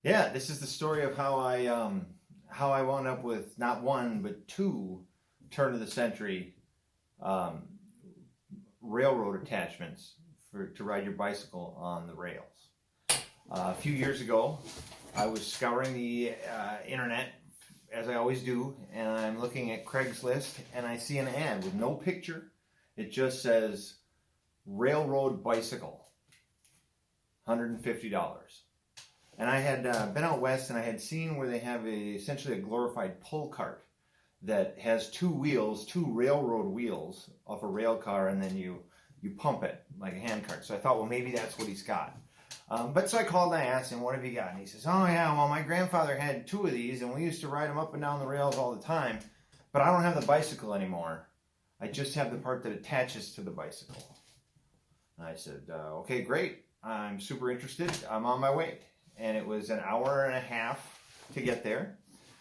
Yeah, this is the story of how I wound up with not one but two turn of the century um, railroad attachments for to ride your bicycle on the rails. A few years ago, I was scouring the internet as I always do, and I'm looking at Craigslist, and I see an ad with no picture. It just says railroad bicycle, $150. And I had been out west, and I had seen where they have essentially a glorified pull cart that has two wheels, two railroad wheels off a rail car, and then you pump it like a hand cart. So I thought, well, maybe that's what he's got. But so I called and I asked him, what have you got? And he says, oh yeah, well, my grandfather had two of these, and we used to ride them up and down the rails all the time, but I don't have the bicycle anymore. I just have the part that attaches to the bicycle. And I said, okay, great. I'm super interested. I'm on my way. And it was an hour and a half to get there.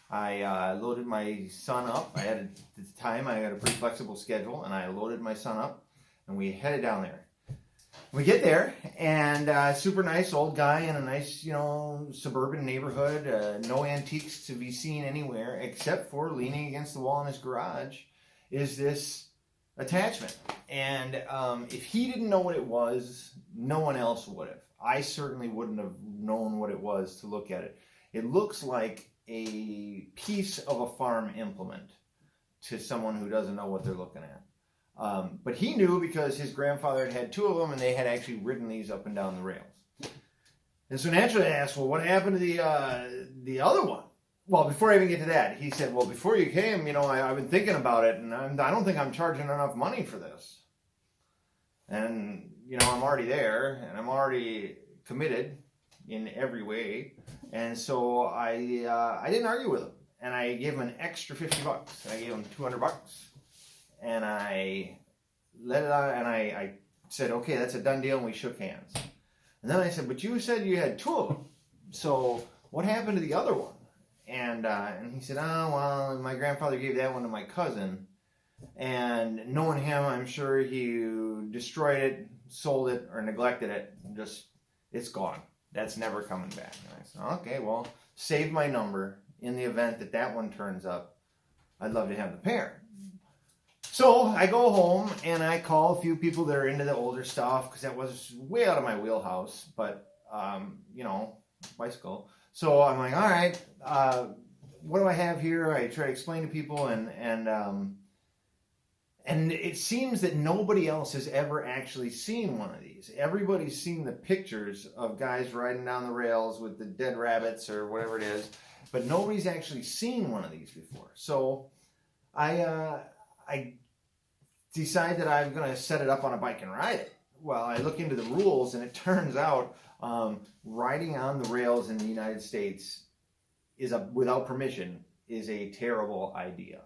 I loaded my son up. At the time, I had a pretty flexible schedule, and I loaded my son up, and we headed down there. We get there, and super nice old guy in a nice, suburban neighborhood. No antiques to be seen anywhere, except for leaning against the wall in his garage is this attachment. And if he didn't know what it was, no one else would have. I certainly wouldn't have known what it was to look at it. It looks like a piece of a farm implement to someone who doesn't know what they're looking at. But he knew because his grandfather had had two of them, and they had actually ridden these up and down the rails. And so naturally I asked, well, what happened to the other one? Well, before I even get to that, he said, well, before you came, I've been thinking about it, and I don't think I'm charging enough money for this. And, I'm already there, and I'm already committed in every way. And so I didn't argue with him. And I gave him an extra $50. And I gave him $200. And I let it out, and I said, okay, that's a done deal, and we shook hands. And then I said, but you said you had two of them. So what happened to the other one? And he said, oh, well, my grandfather gave that one to my cousin. And knowing him, I'm sure he destroyed it, sold it, or neglected it. It's gone. That's never coming back. And I said, okay, well, save my number in the event that one turns up. I'd love to have the pair. So I go home and I call a few people that are into the older stuff because that was way out of my wheelhouse, but, bicycle. So I'm like, all right, what do I have here? I try to explain to people, and it seems that nobody else has ever actually seen one of these. Everybody's seen the pictures of guys riding down the rails with the dead rabbits or whatever it is, but nobody's actually seen one of these before. So I decide that I'm going to set it up on a bike and ride it. Well, I look into the rules, and it turns out riding on the rails in the United States without permission is a terrible idea.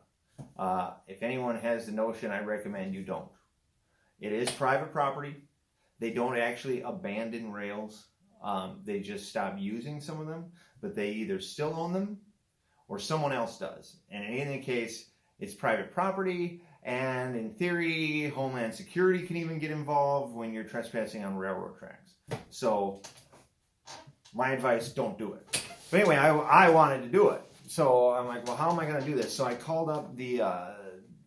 If anyone has the notion, I recommend you don't. It is private property. They don't actually abandon rails. They just stop using some of them, but they either still own them or someone else does. And in any case, it's private property, and in theory, Homeland Security can even get involved when you're trespassing on railroad tracks. So my advice, don't do it. But anyway, I wanted to do it. So I'm like, well, how am I going to do this? So I called up the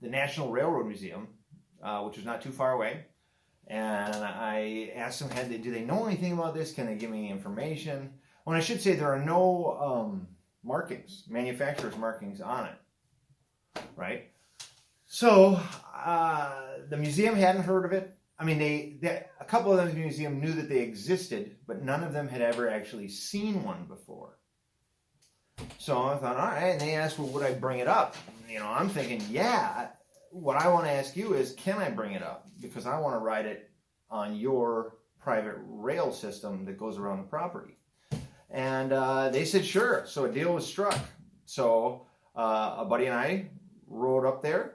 National Railroad Museum, which was not too far away, and I asked them, do they know anything about this? Can they give me information? Well, I should say there are no manufacturer's markings on it, right? So the museum hadn't heard of it. I mean, a couple of them in the museum knew that they existed, but none of them had ever actually seen one before. So I thought, all right, and they asked, well, would I bring it up? I'm thinking, yeah. What I want to ask you is, can I bring it up? Because I want to ride it on your private rail system that goes around the property. And they said, sure. So a deal was struck. So a buddy and I rode up there.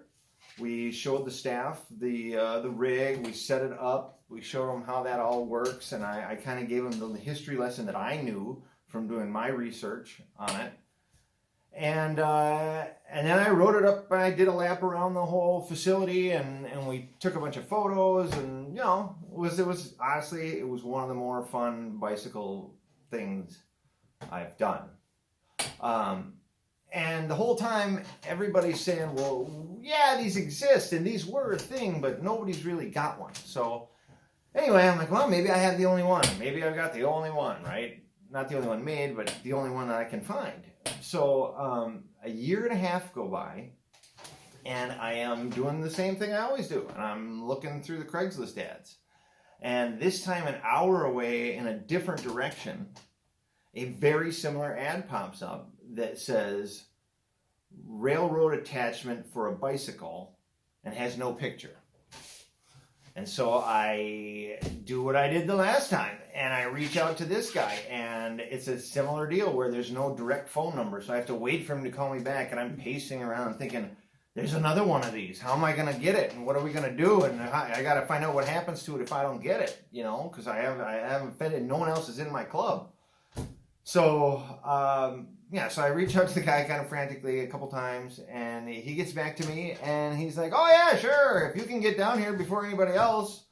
We showed the staff the rig. We set it up. We showed them how that all works. And I kind of gave them the history lesson that I knew from doing my research on it. And then I rode it up, and I did a lap around the whole facility, and we took a bunch of photos, and it was honestly, it was one of the more fun bicycle things I've done. And the whole time, everybody's saying, well, yeah, these exist and these were a thing, but nobody's really got one. So anyway, I'm like, well, maybe I have the only one. Maybe I've got the only one, right? Not the only one made, but the only one that I can find. So a year and a half go by, and I am doing the same thing I always do. And I'm looking through the Craigslist ads. And this time, an hour away in a different direction, a very similar ad pops up that says railroad attachment for a bicycle and has no picture. And so I do what I did the last time, and I reach out to this guy, and it's a similar deal where there's no direct phone number, so I have to wait for him to call me back, and I'm pacing around thinking, there's another one of these. How am I going to get it, and what are we going to do? And I got to find out what happens to it if I don't get it, you know, because I haven't fed it. No one else is in my club. So, so I reach out to the guy kind of frantically a couple times, and he gets back to me, and he's like, oh, yeah, sure, if you can get down here before anybody else.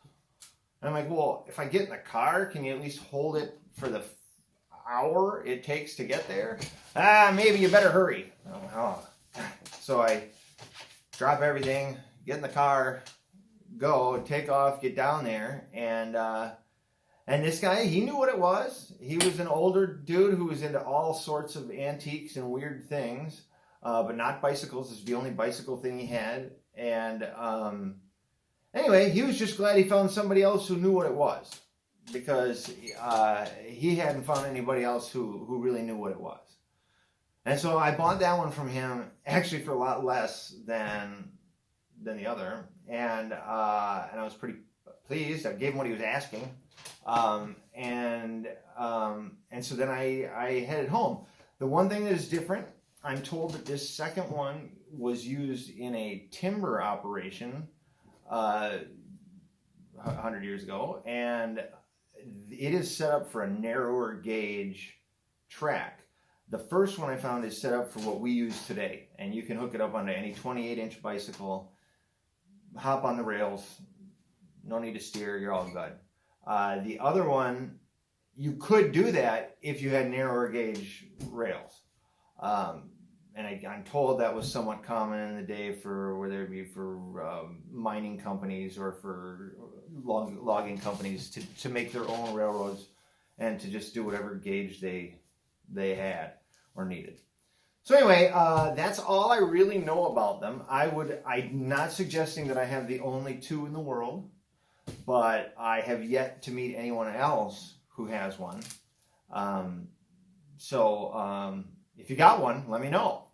And I'm like, well, if I get in the car, can you at least hold it for the hour it takes to get there? Maybe you better hurry. So I drop everything, get in the car, go, take off, get down there, and this guy, he knew what it was. He was an older dude who was into all sorts of antiques and weird things, but not bicycles. This is the only bicycle thing he had. And anyway, he was just glad he found somebody else who knew what it was, because he hadn't found anybody else who really knew what it was. And so I bought that one from him, actually for a lot less than the other. And I was pretty pleased. I gave him what he was asking. And so then I headed home. The one thing that is different, I'm told that this second one was used in a timber operation 100 years ago, and it is set up for a narrower gauge track. The first one I found is set up for what we use today, and you can hook it up onto any 28-inch bicycle, hop on the rails, no need to steer, you're all good. The other one, you could do that if you had narrower gauge rails. And I'm told that was somewhat common in the day for, whether it be for mining companies or for logging companies to make their own railroads and to just do whatever gauge they had or needed. So anyway, that's all I really know about them. I'm not suggesting that I have the only two in the world, but I have yet to meet anyone else who has one. So if you got one, let me know.